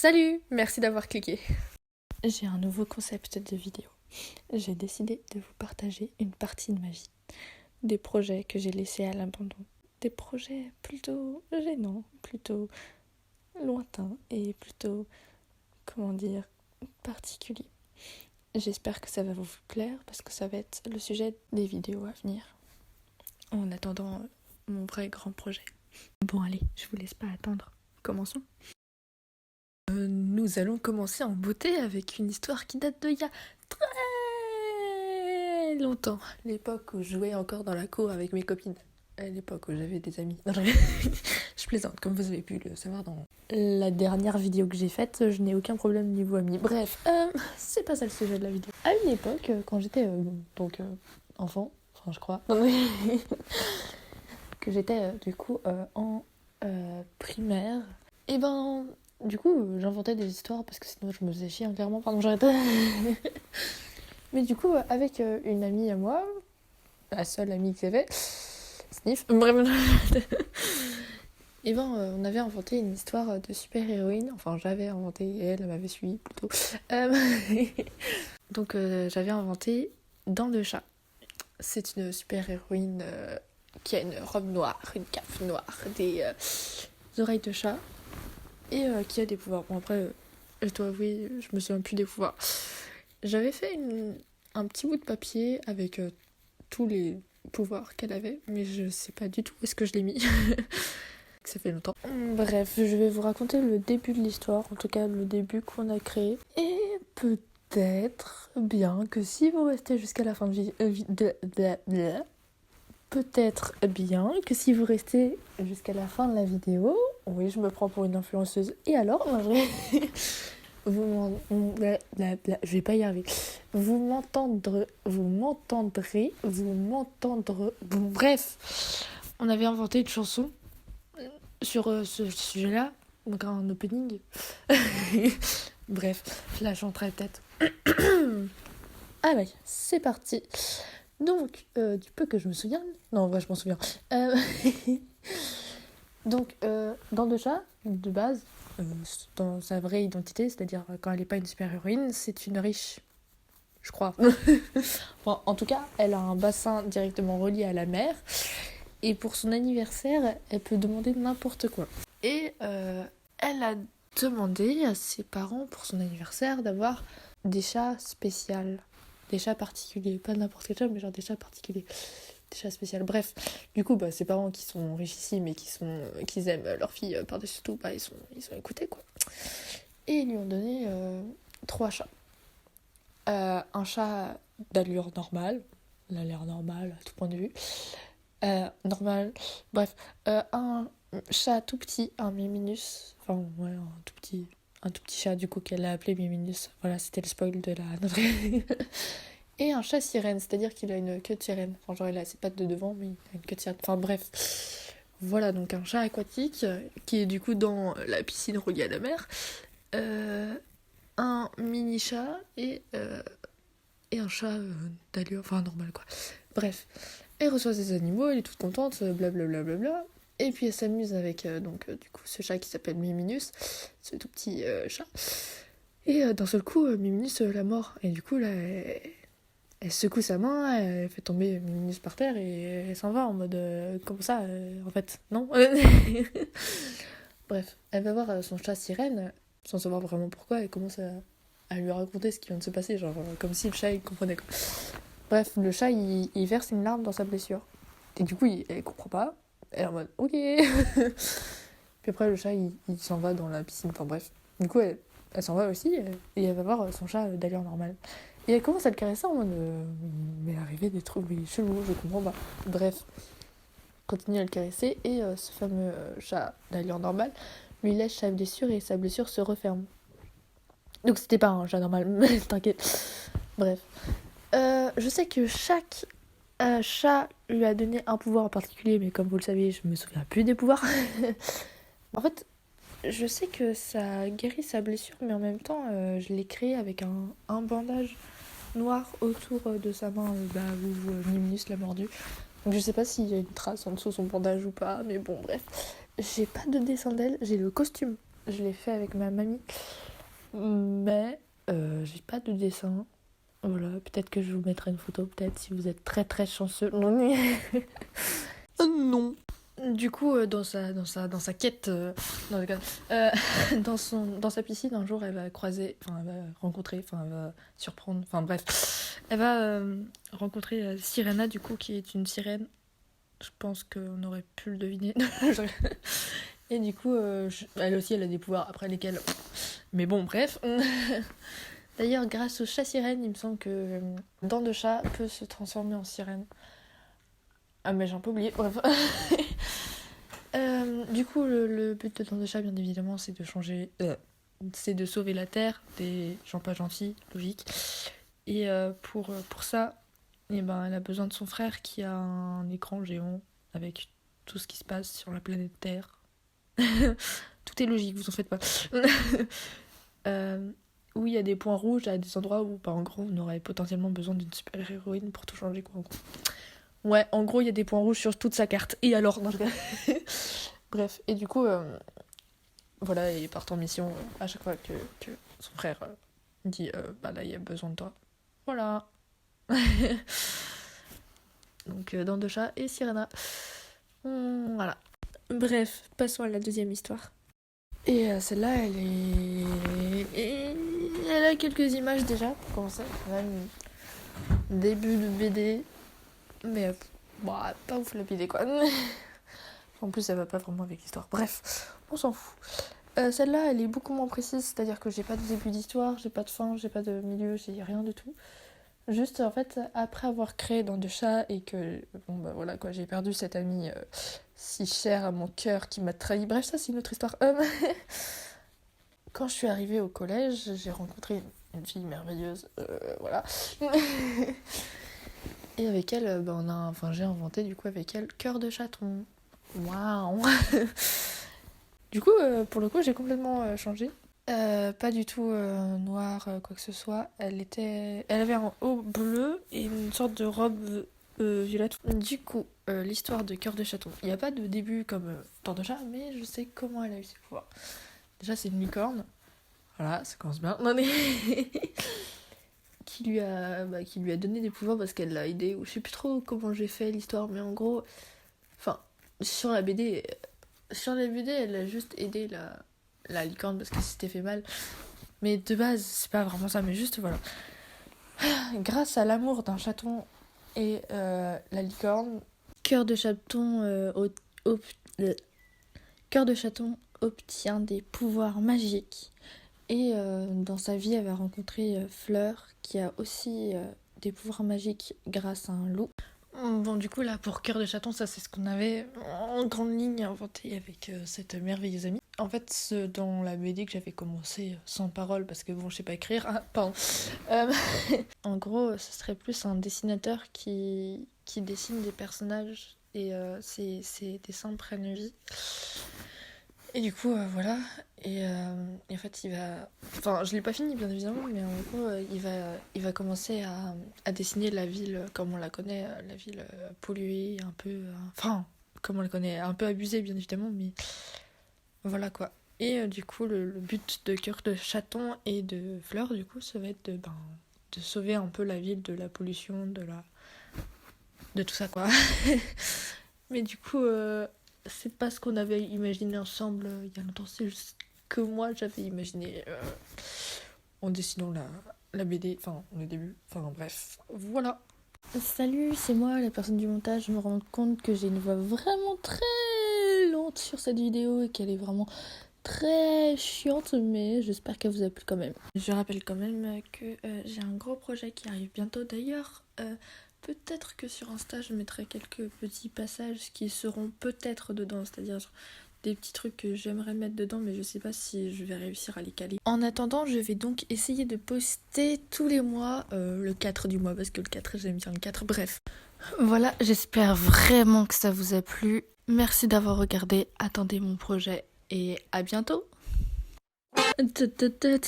Salut, merci d'avoir cliqué. J'ai un nouveau concept de vidéo. J'ai décidé de vous partager une partie de ma vie. Des projets que j'ai laissés à l'abandon. Des projets plutôt gênants, plutôt lointains et plutôt, particuliers. J'espère que ça va vous plaire parce que ça va être le sujet des vidéos à venir. En attendant mon vrai grand projet. Bon allez, je vous laisse pas attendre. Commençons. Nous allons commencer en beauté avec une histoire qui date d'il y a très longtemps. L'époque où je jouais encore dans la cour avec mes copines. À l'époque où j'avais des amis. Non, je plaisante, comme vous avez pu le savoir dans la dernière vidéo que j'ai faite, je n'ai aucun problème niveau amis. Bref, c'est pas ça le sujet de la vidéo. À une époque, quand j'étais enfant, enfin je crois, que j'étais en primaire, et du coup j'inventais des histoires parce que sinon je me faisais chier clairement, pardon j'arrête. Mais du coup avec une amie à moi, la seule amie que j'avais, Sniff, bref, et on avait inventé une histoire de super-héroïne, enfin j'avais inventé et elle m'avait suivi plutôt. Donc j'avais inventé Dents de chat. C'est une super-héroïne qui a une robe noire, une cape noire, des oreilles de chat et qui a des pouvoirs. Bon après, je dois avouer, je me souviens plus des pouvoirs. J'avais fait un petit bout de papier avec tous les pouvoirs qu'elle avait, mais je sais pas du tout où est-ce que je l'ai mis. Ça fait longtemps. Bref, je vais vous raconter le début de l'histoire, en tout cas le début qu'on a créé. Et peut-être bien que si vous restez jusqu'à la fin de peut-être bien que si vous restez jusqu'à la fin de la vidéo, oui, je me prends pour une influenceuse. Et alors, en vrai, je vais pas y arriver. Vous m'entendrez. Bref, on avait inventé une chanson sur ce sujet-là, donc un opening. Bref, je la chanterai peut-être. Allez, c'est parti. Donc, du peu que je me souviens... Non, en vrai, je m'en souviens. Donc, Dents de chat, de base, dans sa vraie identité, c'est-à-dire quand elle n'est pas une super-héroïne, c'est une riche, je crois. Enfin, en tout cas, elle a un bassin directement relié à la mer. Et pour son anniversaire, elle peut demander n'importe quoi. Et elle a demandé à ses parents, pour son anniversaire, d'avoir des chats spéciaux. Des chats particuliers. Pas n'importe quel chat, mais genre des chats particuliers. Des chats spéciaux. Bref, du coup, ses parents qui sont richissimes et qui aiment leur fille par-dessus tout, ils ont écouté, quoi. Et ils lui ont donné 3 chats. Un chat d'allure normale. L'allure normale, à tout point de vue. Normal. Bref, un chat tout petit, un Miminus. Enfin, ouais, un tout petit chat, du coup, qu'elle a appelé Miminus. Voilà, c'était le spoil de la... Et un chat sirène, c'est-à-dire qu'il a une queue de sirène. Enfin, genre, il a ses pattes de devant, mais il a une queue de sirène. Enfin, bref. Voilà, donc un chat aquatique, qui est du coup dans la piscine reliée à la mer. Un mini-chat et un chat d'allure, enfin, normal, quoi. Bref. Elle reçoit ses animaux, elle est toute contente, blablabla. Et puis elle s'amuse avec du coup ce chat qui s'appelle Miminus, ce tout petit chat. Et d'un seul coup, Miminus la mord. Et du coup là, elle secoue sa main, elle fait tomber Miminus par terre et elle s'en va en mode comme ça, en fait, non. Bref, elle va voir son chat sirène, sans savoir vraiment pourquoi, elle commence à lui raconter ce qui vient de se passer, genre comme si le chat il comprenait quoi. Bref, le chat, il verse une larme dans sa blessure. Et du coup, elle comprend pas. Elle est en mode, ok. Puis après, le chat, il s'en va dans la piscine. Enfin bref. Du coup, elle s'en va aussi. Et elle va voir son chat d'allure normale. Et elle commence à le caresser en mode, mais arrivé des trucs chelous, je comprends pas. Bref. Continue à le caresser. Et ce fameux chat d'allure normale lui lèche sa blessure et sa blessure se referme. Donc c'était pas un chat normal, t'inquiète. Bref. Je sais que chaque chat lui a donné un pouvoir en particulier, mais comme vous le savez, je me souviens plus des pouvoirs. En fait, je sais que ça guérit sa blessure, mais en même temps, je l'ai créé avec un bandage noir autour de sa main, où Miminus l'a mordu. Donc je sais pas s'il y a une trace en dessous de son bandage ou pas, mais bon, bref. J'ai pas de dessin d'elle, j'ai le costume. Je l'ai fait avec ma mamie. Mais j'ai pas de dessin. Voilà, peut-être que je vous mettrai une photo, peut-être si vous êtes très très chanceux. Non. Non. Du coup, dans sa quête, non, je déconne. Dans sa piscine, un jour, elle va croiser, enfin, elle va rencontrer, enfin, elle va surprendre, enfin, bref. Elle va rencontrer Sirena, du coup, qui est une sirène. Je pense qu'on aurait pu le deviner. Et du coup, elle aussi, elle a des pouvoirs après lesquels. Mais bon, bref. D'ailleurs, grâce au chat sirène, il me semble que Dent de chat peut se transformer en sirène. Ah, mais j'ai un peu oublié. Bref. Du coup, le but de Dent de chat, bien évidemment, c'est de changer. C'est de sauver la Terre des gens pas gentils, logique. Et pour ça, eh ben, elle a besoin de son frère qui a un écran géant avec tout ce qui se passe sur la planète Terre. Tout est logique, vous en faites pas. Où il y a des points rouges à des endroits où, bah, en gros, on aurait potentiellement besoin d'une super-héroïne pour tout changer, quoi, en gros. Ouais, en gros, il y a des points rouges sur toute sa carte. Et alors, non, bref, et du coup, voilà, il part en mission à chaque fois que son frère dit bah là, il y a besoin de toi. Voilà. Donc, Dent de chat et Sirena. Voilà. Bref, passons à la deuxième histoire. Et celle-là, elle a quelques images déjà, pour commencer. Même début de BD. Mais bah, pas ouf la BD, quoi. En plus, ça va pas vraiment avec l'histoire. Bref, on s'en fout. Celle-là, elle est beaucoup moins précise, c'est-à-dire que j'ai pas de début d'histoire, j'ai pas de fin, j'ai pas de milieu, j'ai rien du tout. Juste, en fait, après avoir créé Dent de chat et que, bon, bah voilà, quoi, j'ai perdu cette amie si chère à mon cœur qui m'a trahi. Bref, ça, c'est une autre histoire. Quand je suis arrivée au collège, j'ai rencontré une fille merveilleuse, voilà. Et avec elle, bah, j'ai inventé, du coup, avec elle, Cœur de chaton. Waouh. Du coup, pour le coup, j'ai complètement changé. Pas du tout noire, quoi que ce soit. Elle avait un haut bleu et une sorte de robe violette. Du coup, l'histoire de Cœur de chaton. Il n'y a pas de début comme Dent de chat, mais je sais comment elle a eu ses pouvoirs. Déjà, c'est une licorne. Voilà, ça commence bien. Non, mais qui lui a donné des pouvoirs parce qu'elle l'a aidé. Ou je sais plus trop comment j'ai fait l'histoire, mais en gros, enfin, sur la BD, elle a juste aidé la licorne parce qu'elle s'était fait mal. Mais de base, c'est pas vraiment ça, mais juste voilà. Grâce à l'amour d'un chaton et la licorne, Cœur de chaton, Cœur de chaton obtient des pouvoirs magiques. Et dans sa vie, elle va rencontrer Fleur, qui a aussi des pouvoirs magiques grâce à un loup. Bon, du coup, là, pour Cœur de chaton, ça, c'est ce qu'on avait en grande ligne inventé avec cette merveilleuse amie. En fait, dans la BD que j'avais commencé sans parole, parce que bon, je sais pas écrire, hein, pardon. En gros, ce serait plus un dessinateur qui dessine des personnages et ses dessins prennent vie. Et du coup, voilà. Et en fait, il va. Enfin, je l'ai pas fini, bien évidemment, mais en gros, il va commencer à dessiner la ville comme on la connaît, la ville polluée, un peu. Enfin, comme on la connaît, un peu abusée, bien évidemment, mais voilà quoi. Et du coup, le but de Cœur de chaton et de Fleur, du coup, ça va être de sauver un peu la ville de la pollution, de tout ça, quoi. Mais du coup, c'est pas ce qu'on avait imaginé ensemble il y a longtemps, c'est juste que moi j'avais imaginé en dessinant la BD, enfin le début, enfin bref, voilà. Salut, c'est moi la personne du montage, je me rends compte que j'ai une voix vraiment très lente sur cette vidéo et qu'elle est vraiment très chiante, mais j'espère qu'elle vous a plu quand même. Je rappelle quand même que j'ai un gros projet qui arrive bientôt d'ailleurs. Peut-être que sur Insta, je mettrai quelques petits passages qui seront peut-être dedans, c'est-à-dire des petits trucs que j'aimerais mettre dedans, mais je sais pas si je vais réussir à les caler. En attendant, je vais donc essayer de poster tous les mois, le 4 du mois, parce que le 4, j'aime bien le 4, bref. Voilà, j'espère vraiment que ça vous a plu. Merci d'avoir regardé, attendez mon projet, et à bientôt.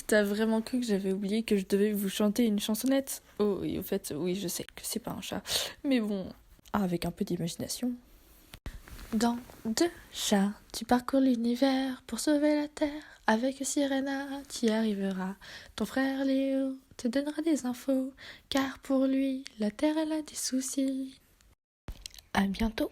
T'as vraiment cru que j'avais oublié que je devais vous chanter une chansonnette? Oh oui, au fait, oui, je sais que c'est pas un chat. Mais bon, avec un peu d'imagination. Dans deux chats, tu parcours l'univers pour sauver la terre. Avec Sirena, tu y arriveras. Ton frère Léo te donnera des infos, car pour lui, la terre elle a des soucis. À bientôt.